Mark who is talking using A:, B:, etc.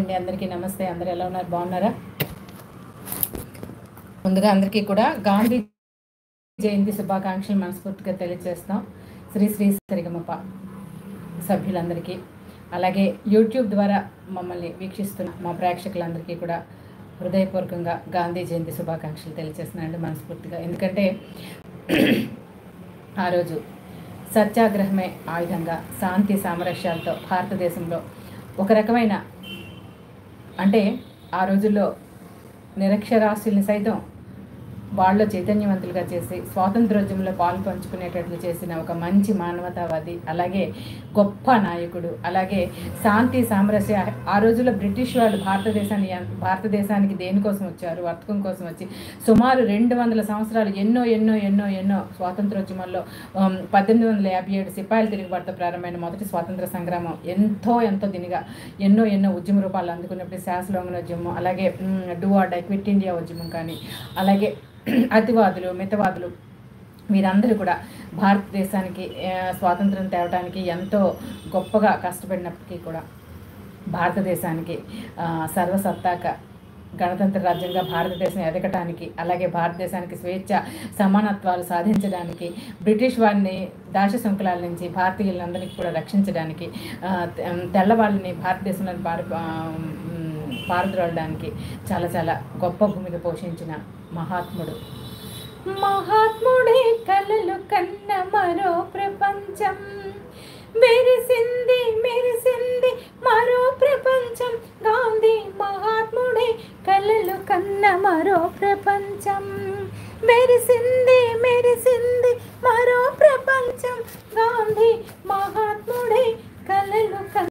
A: అండి, అందరికీ నమస్తే. అందరూ ఎలా ఉన్నారు? బాగున్నారా? ముందుగా అందరికీ కూడా గాంధీ జయంతి శుభాకాంక్షలు మనస్ఫూర్తిగా తెలియజేస్తాం. శ్రీ శ్రీ సరిగమప సభ్యులందరికీ, అలాగే యూట్యూబ్ ద్వారా మమ్మల్ని వీక్షిస్తున్న మా ప్రేక్షకులందరికీ కూడా హృదయపూర్వకంగా గాంధీ జయంతి శుభాకాంక్షలు తెలియజేస్తున్నానండి మనస్ఫూర్తిగా. ఎందుకంటే ఆ రోజు సత్యాగ్రహమే ఆయుధంగా శాంతి సామరస్యాలతో భారతదేశంలో ఒక రకమైన, అంటే ఆ రోజుల్లో నిరక్షరాస్యుల్ని సైతం వాళ్ళు చైతన్యవంతులుగా చేసి స్వాతంత్రోద్యమంలో పాలు పంచుకునేటట్లు చేసిన ఒక మంచి మానవతావాది, అలాగే గొప్ప నాయకుడు, అలాగే శాంతి సామరస్య. ఆ రోజుల్లో బ్రిటిష్ వాళ్ళు భారతదేశానికి దేనికోసం వచ్చారు? వర్తకం కోసం వచ్చి సుమారు 200 సంవత్సరాలు ఎన్నో ఎన్నో ఎన్నో ఎన్నో స్వాతంత్రోద్యమంలో 1857 సిపాయిల తిరుగుబాటుతో ప్రారంభమైన మొదటి స్వాతంత్ర సంగ్రామం ఎంతో దీనిగా ఎన్నో ఎన్నో ఉద్యమ రూపాలు అందుకున్నప్పుడు శాసలోంగన ఉద్యమం, అలాగే do or die quit India ఉద్యమం, కానీ అలాగే అతివాదులు మితవాదులు వీరందరూ కూడా భారతదేశానికి స్వాతంత్రం తేవడానికి ఎంతో గొప్పగా కష్టపడినప్పటికీ కూడా భారతదేశానికి సర్వసత్తాక గణతంత్ర రాజ్యంగా భారతదేశం ఎదగటానికి, అలాగే భారతదేశానికి స్వేచ్ఛ సమానత్వాలు సాధించడానికి, బ్రిటిష్ వారిని దాశ శృంఖలాల నుంచి భారతీయులందరికీ కూడా రక్షించడానికి, తెల్లవాళ్ళని భారతదేశంలో పారద్రోలడానికి చాలా చాలా గొప్ప భూమిక పోషించిన మహాత్ముడే కలలు కన్న మరో ప్రపంచం మెరిసింది